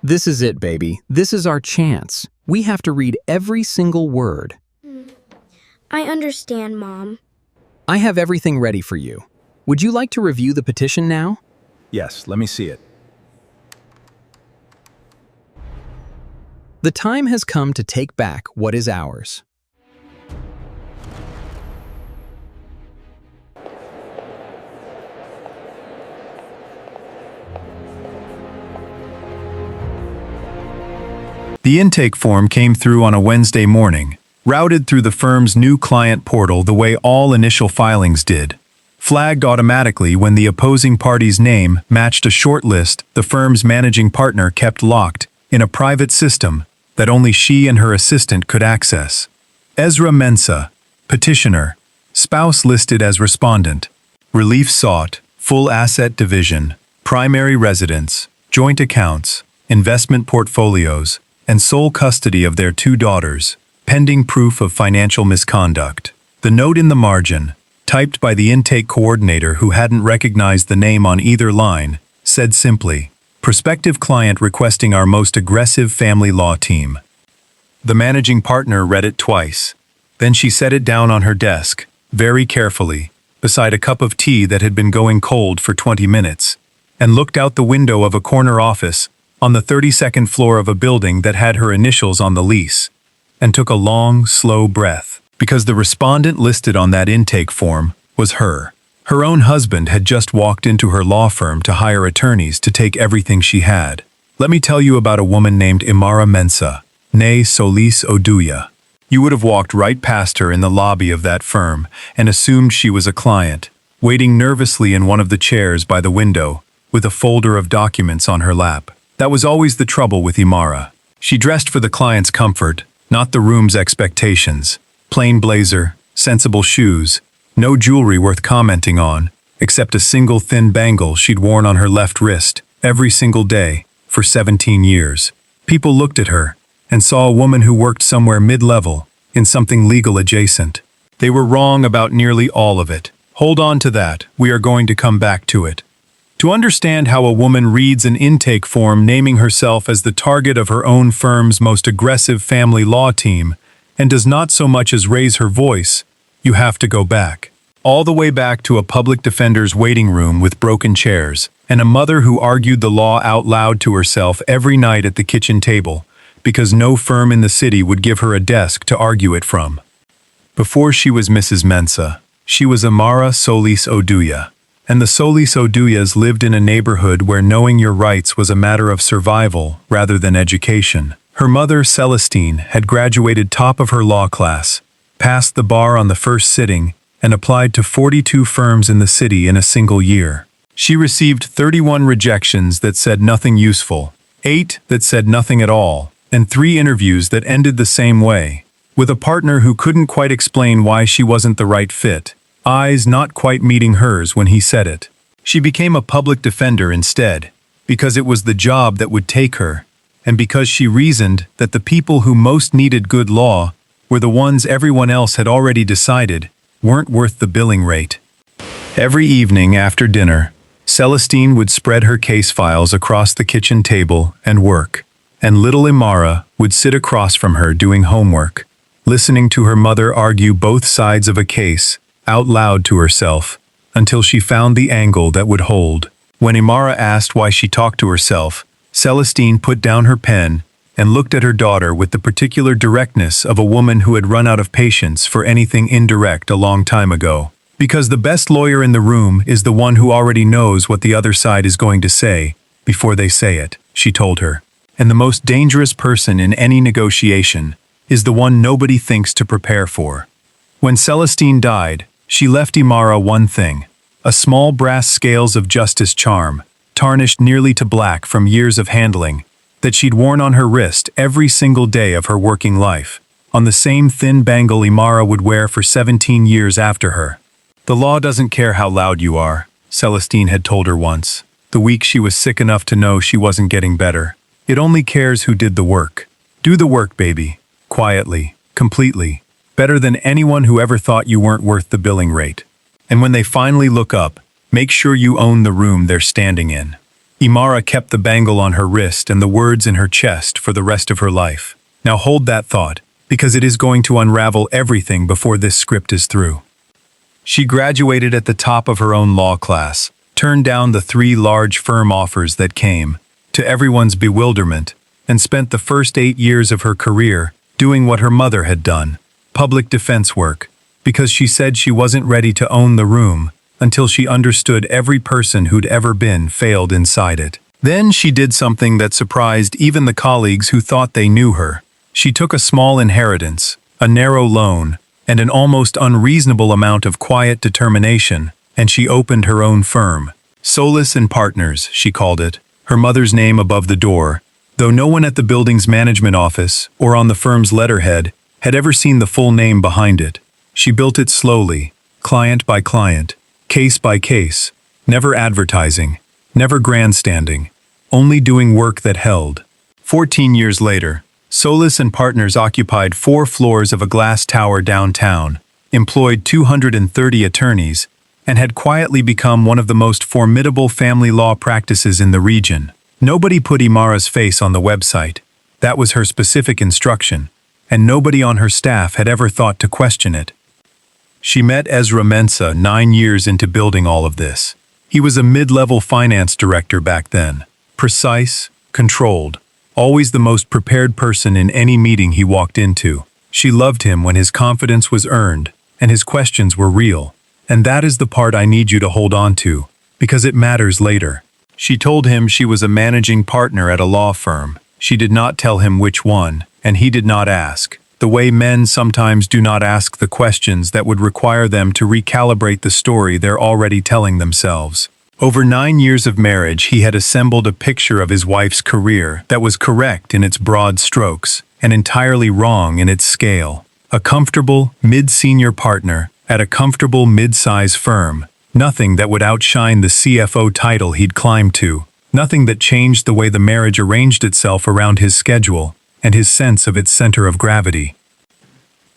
This is it, baby. This is our chance. We have to read every single word. I understand, Mom. I have everything ready for you. Would you like to review the petition now? Yes, let me see it. The time has come to take back what is ours. The intake form came through on a Wednesday morning, routed through the firm's new client portal the way all initial filings did. Flagged automatically when the opposing party's name matched a short list the firm's managing partner kept locked in a private system that only she and her assistant could access. Ezra Mensah, petitioner, spouse listed as respondent, relief sought, full asset division, primary residence, joint accounts, investment portfolios, and sole custody of their 2 daughters, pending proof of financial misconduct. The note in the margin, typed by the intake coordinator who hadn't recognized the name on either line, said simply, "Prospective client requesting our most aggressive family law team." The managing partner read it twice. Then she set it down on her desk, very carefully, beside a cup of tea that had been going cold for 20 minutes, and looked out the window of a corner office on the 32nd floor of a building that had her initials on the lease, and took a long, slow breath, because the respondent listed on that intake form was her. Her own husband had just walked into her law firm to hire attorneys to take everything she had. Let me tell you about a woman named Imara Mensah, née Solis Oduya. You would have walked right past her in the lobby of that firm and assumed she was a client, waiting nervously in one of the chairs by the window, with a folder of documents on her lap. That was always the trouble with Imara. She dressed for the client's comfort, not the room's expectations. Plain blazer, sensible shoes, no jewelry worth commenting on, except a single thin bangle she'd worn on her left wrist every single day for 17 years. People looked at her and saw a woman who worked somewhere mid-level in something legal adjacent. They were wrong about nearly all of it. Hold on to that, we are going to come back to it. To understand how a woman reads an intake form naming herself as the target of her own firm's most aggressive family law team, and does not so much as raise her voice, you have to go back. All the way back to a public defender's waiting room with broken chairs, and a mother who argued the law out loud to herself every night at the kitchen table, because no firm in the city would give her a desk to argue it from. Before she was Mrs. Mensah, she was Imara Solis Oduya. And the Solis Oduyas lived in a neighborhood where knowing your rights was a matter of survival rather than education. Her mother, Celestine, had graduated top of her law class, passed the bar on the first sitting, and applied to 42 firms in the city in a single year. She received 31 rejections that said nothing useful, 8 that said nothing at all, and 3 interviews that ended the same way, with a partner who couldn't quite explain why she wasn't the right fit. Eyes not quite meeting hers when he said it. She became a public defender instead, because it was the job that would take her, and because she reasoned that the people who most needed good law were the ones everyone else had already decided weren't worth the billing rate. Every evening after dinner, Celestine would spread her case files across the kitchen table and work, and little Imara would sit across from her doing homework, listening to her mother argue both sides of a case out loud to herself, until she found the angle that would hold. When Imara asked why she talked to herself, Celestine put down her pen and looked at her daughter with the particular directness of a woman who had run out of patience for anything indirect a long time ago. Because the best lawyer in the room is the one who already knows what the other side is going to say before they say it, she told her. And the most dangerous person in any negotiation is the one nobody thinks to prepare for. When Celestine died, she left Imara one thing, a small brass scales of justice charm, tarnished nearly to black from years of handling, that she'd worn on her wrist every single day of her working life, on the same thin bangle Imara would wear for 17 years after her. The law doesn't care how loud you are, Celestine had told her once, the week she was sick enough to know she wasn't getting better. It only cares who did the work. Do the work, baby. Quietly, completely. Better than anyone who ever thought you weren't worth the billing rate. And when they finally look up, make sure you own the room they're standing in. Imara kept the bangle on her wrist and the words in her chest for the rest of her life. Now hold that thought, because it is going to unravel everything before this script is through. She graduated at the top of her own law class, turned down the 3 large firm offers that came, to everyone's bewilderment, and spent the first 8 years of her career doing what her mother had done, public defense work, because she said she wasn't ready to own the room until she understood every person who'd ever been failed inside it. Then she did something that surprised even the colleagues who thought they knew her. She took a small inheritance, a narrow loan, and an almost unreasonable amount of quiet determination, and she opened her own firm. Solace and Partners, she called it, her mother's name above the door, though no one at the building's management office or on the firm's letterhead had ever seen the full name behind it. She built it slowly, client by client, case by case, never advertising, never grandstanding, only doing work that held. 14 years later, Solace and Partners occupied 4 floors of a glass tower downtown, employed 230 attorneys, and had quietly become one of the most formidable family law practices in the region. Nobody put Imara's face on the website. That was her specific instruction, and nobody on her staff had ever thought to question it. She met Ezra Mensah 9 years into building all of this. He was a mid-level finance director back then, precise, controlled, always the most prepared person in any meeting he walked into. She loved him when his confidence was earned and his questions were real. And that is the part I need you to hold on to, because it matters later. She told him she was a managing partner at a law firm. She did not tell him which one, and he did not ask. The way men sometimes do not ask the questions that would require them to recalibrate the story they're already telling themselves. Over 9 years of marriage, he had assembled a picture of his wife's career that was correct in its broad strokes and entirely wrong in its scale. A comfortable, mid-senior partner at a comfortable mid-size firm. Nothing that would outshine the CFO title he'd climbed to. Nothing that changed the way the marriage arranged itself around his schedule and his sense of its center of gravity.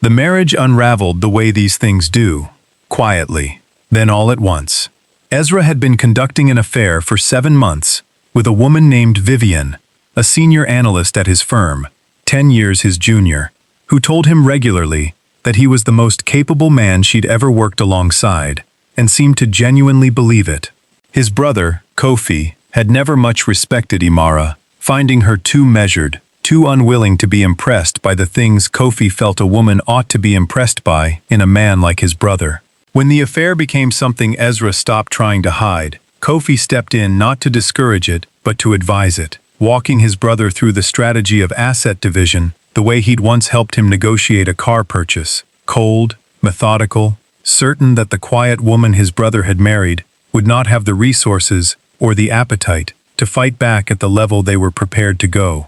The marriage unraveled the way these things do, quietly, then all at once. Ezra had been conducting an affair for 7 months with a woman named Vivian, a senior analyst at his firm, 10 years his junior, who told him regularly that he was the most capable man she'd ever worked alongside, and seemed to genuinely believe it. His brother, Kofi, had never much respected Imara, finding her too measured, too unwilling to be impressed by the things Kofi felt a woman ought to be impressed by in a man like his brother. When the affair became something Ezra stopped trying to hide, Kofi stepped in not to discourage it, but to advise it, walking his brother through the strategy of asset division, the way he'd once helped him negotiate a car purchase, cold, methodical, certain that the quiet woman his brother had married would not have the resources or the appetite to fight back at the level they were prepared to go.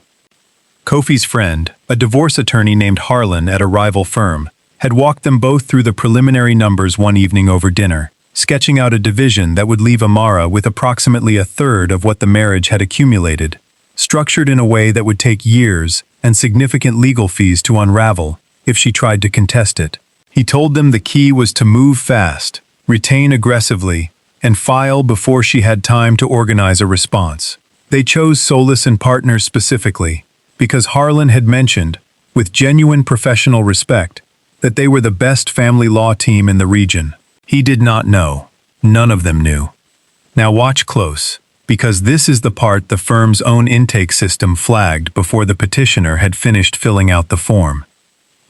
Kofi's friend, a divorce attorney named Harlan at a rival firm, had walked them both through the preliminary numbers one evening over dinner, sketching out a division that would leave Imara with approximately a third of what the marriage had accumulated, structured in a way that would take years and significant legal fees to unravel if she tried to contest it. He told them the key was to move fast, retain aggressively, and file before she had time to organize a response. They chose Solace and Partners specifically because Harlan had mentioned, with genuine professional respect, that they were the best family law team in the region. He did not know. None of them knew. Now watch close, because this is the part the firm's own intake system flagged before the petitioner had finished filling out the form.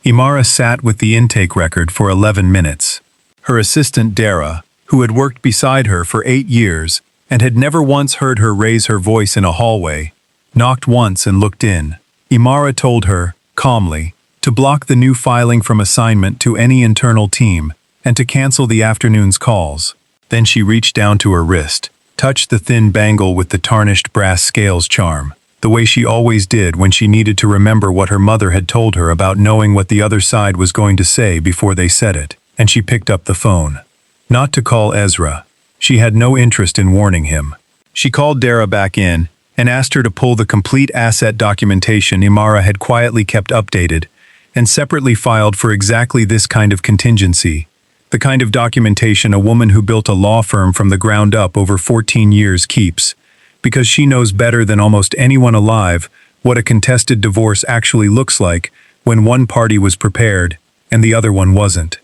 Imara sat with the intake record for 11 minutes. Her assistant Dara, who had worked beside her for 8 years and had never once heard her raise her voice in a hallway, knocked once and looked in. Imara told her, calmly, to block the new filing from assignment to any internal team and to cancel the afternoon's calls. Then she reached down to her wrist, touched the thin bangle with the tarnished brass scales charm, the way she always did when she needed to remember what her mother had told her about knowing what the other side was going to say before they said it, and she picked up the phone. Not to call Ezra. She had no interest in warning him. She called Dara back in and asked her to pull the complete asset documentation Imara had quietly kept updated and separately filed for exactly this kind of contingency, the kind of documentation a woman who built a law firm from the ground up over 14 years keeps, because she knows better than almost anyone alive what a contested divorce actually looks like when one party was prepared and the other one wasn't.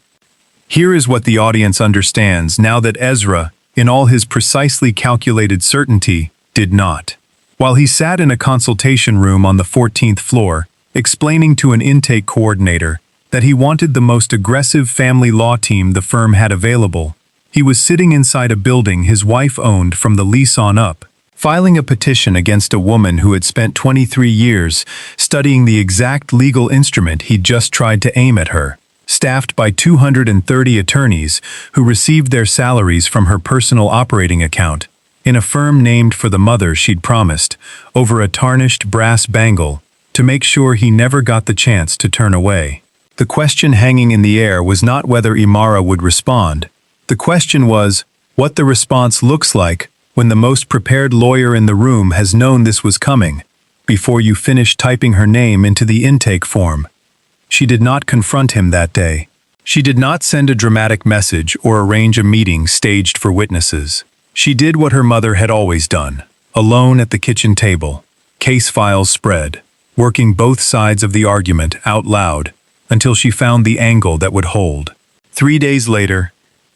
Here is what the audience understands now that Ezra, in all his precisely calculated certainty, did not. While he sat in a consultation room on the 14th floor, explaining to an intake coordinator that he wanted the most aggressive family law team the firm had available, he was sitting inside a building his wife owned from the lease on up, filing a petition against a woman who had spent 23 years studying the exact legal instrument he'd just tried to aim at her, staffed by 230 attorneys who received their salaries from her personal operating account, in a firm named for the mother she'd promised, over a tarnished brass bangle, to make sure he never got the chance to turn away. The question hanging in the air was not whether Imara would respond. The question was what the response looks like when the most prepared lawyer in the room has known this was coming, before you finish typing her name into the intake form. She did not confront him that day. She did not send a dramatic message or arrange a meeting staged for witnesses. She did what her mother had always done, alone at the kitchen table, case files spread, working both sides of the argument out loud until she found the angle that would hold. 3 days later,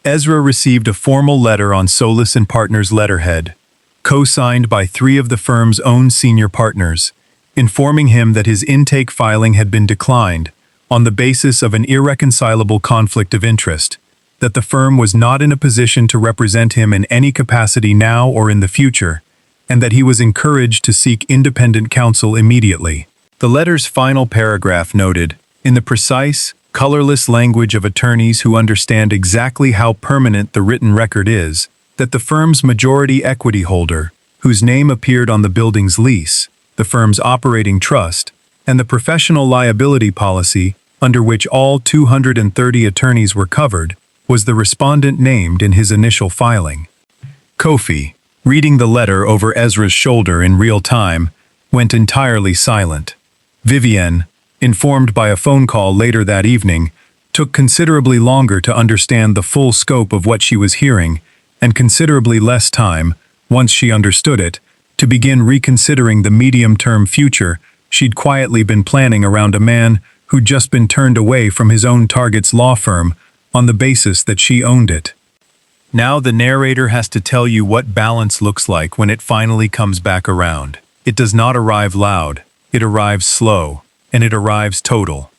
Ezra received a formal letter on Solis & Partners letterhead, co-signed by 3 of the firm's own senior partners, informing him that his intake filing had been declined on the basis of an irreconcilable conflict of interest, that the firm was not in a position to represent him in any capacity now or in the future, and that he was encouraged to seek independent counsel immediately. The letter's final paragraph noted, in the precise, colorless language of attorneys who understand exactly how permanent the written record is, that the firm's majority equity holder, whose name appeared on the building's lease, the firm's operating trust, and the professional liability policy under which all 230 attorneys were covered, was the respondent named in his initial filing. Kofi, reading the letter over Ezra's shoulder in real time, went entirely silent. Vivienne, informed by a phone call later that evening, took considerably longer to understand the full scope of what she was hearing, and considerably less time, once she understood it, to begin reconsidering the medium-term future she'd quietly been planning around a man who'd just been turned away from his own target's law firm on the basis that she owned it. Now the narrator has to tell you what balance looks like when it finally comes back around. It does not arrive loud, it arrives slow, and it arrives total.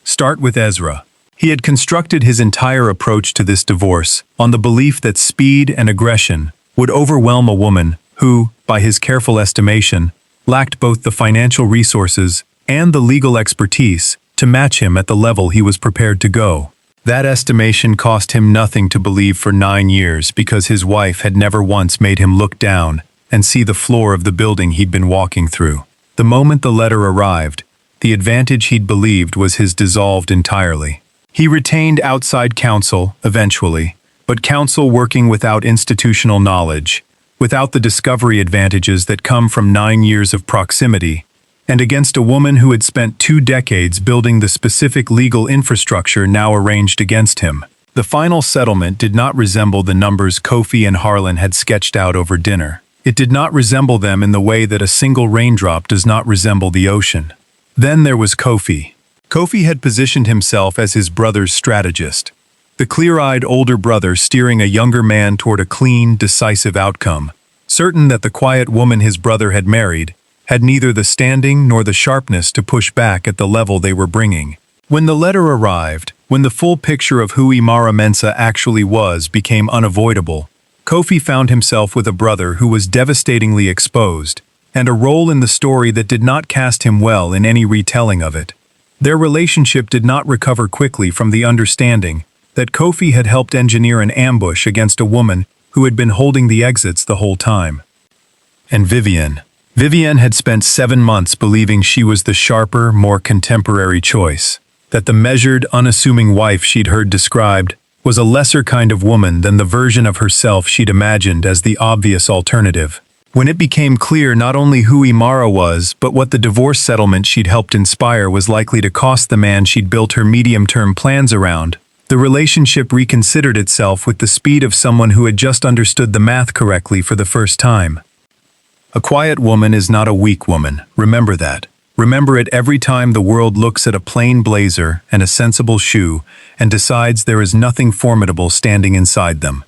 Start with Ezra. He had constructed his entire approach to this divorce on the belief that speed and aggression would overwhelm a woman who, by his careful estimation, lacked both the financial resources and the legal expertise to match him at the level he was prepared to go. That estimation cost him nothing to believe for 9 years because his wife had never once made him look down and see the floor of the building he'd been walking through. The moment the letter arrived, the advantage he'd believed was his dissolved entirely. He retained outside counsel, eventually, but counsel working without institutional knowledge, without the discovery advantages that come from 9 years of proximity, and against a woman who had spent 2 decades building the specific legal infrastructure now arranged against him. The final settlement did not resemble the numbers Kofi and Harlan had sketched out over dinner. It did not resemble them in the way that a single raindrop does not resemble the ocean. Then there was Kofi. Kofi had positioned himself as his brother's strategist, the clear-eyed older brother steering a younger man toward a clean, decisive outcome, certain that the quiet woman his brother had married had neither the standing nor the sharpness to push back at the level they were bringing. When the letter arrived, when the full picture of who Imara Mensah actually was became unavoidable, Kofi found himself with a brother who was devastatingly exposed, and a role in the story that did not cast him well in any retelling of it. Their relationship did not recover quickly from the understanding that Kofi had helped engineer an ambush against a woman who had been holding the exits the whole time. And Vivienne had spent 7 months believing she was the sharper, more contemporary choice, that the measured, unassuming wife she'd heard described was a lesser kind of woman than the version of herself she'd imagined as the obvious alternative. When it became clear not only who Imara was, but what the divorce settlement she'd helped inspire was likely to cost the man she'd built her medium-term plans around, the relationship reconsidered itself with the speed of someone who had just understood the math correctly for the first time. A quiet woman is not a weak woman. Remember that. Remember it every time the world looks at a plain blazer and a sensible shoe and decides there is nothing formidable standing inside them.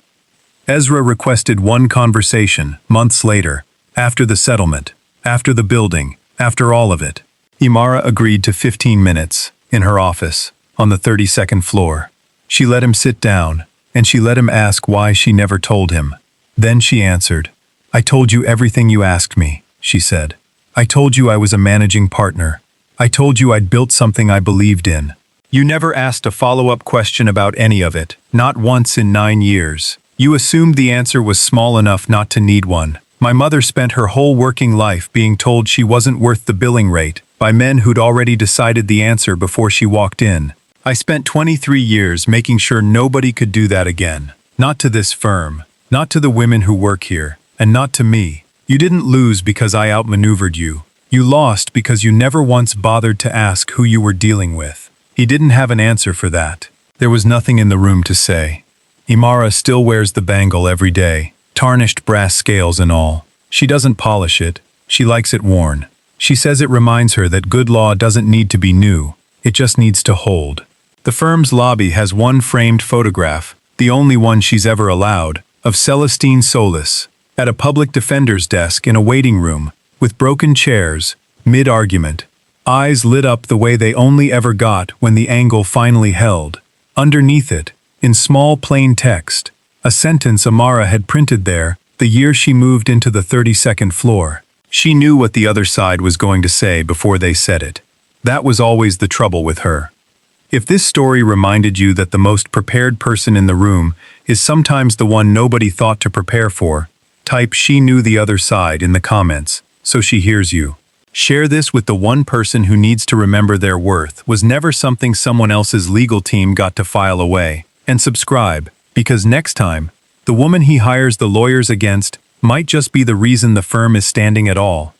Ezra requested one conversation, months later, after the settlement, after the building, after all of it. Imara agreed to 15 minutes, in her office, on the 32nd floor. She let him sit down, and she let him ask why she never told him. Then she answered, "I told you everything you asked me," she said. "I told you I was a managing partner. I told you I'd built something I believed in. You never asked a follow-up question about any of it, not once in 9 years. You assumed the answer was small enough not to need one. My mother spent her whole working life being told she wasn't worth the billing rate by men who'd already decided the answer before she walked in. I spent 23 years making sure nobody could do that again. Not to this firm, not to the women who work here, and not to me. You didn't lose because I outmaneuvered you. You lost because you never once bothered to ask who you were dealing with." He didn't have an answer for that. There was nothing in the room to say. Imara still wears the bangle every day, tarnished brass scales and all. She doesn't polish it. She likes it worn. She says it reminds her that good law doesn't need to be new. It just needs to hold. The firm's lobby has one framed photograph, the only one she's ever allowed, of Celestine Solis, at a public defender's desk in a waiting room, with broken chairs, mid-argument, eyes lit up the way they only ever got when the angle finally held. Underneath it, in small plain text, a sentence Amara had printed there the year she moved into the 32nd floor. She knew what the other side was going to say before they said it. That was always the trouble with her. If this story reminded you that the most prepared person in the room is sometimes the one nobody thought to prepare for, type "she knew the other side" in the comments, so she hears you. Share this with the one person who needs to remember their worth was never something someone else's legal team got to file away. And subscribe, because next time, the woman he hires the lawyers against might just be the reason the firm is standing at all.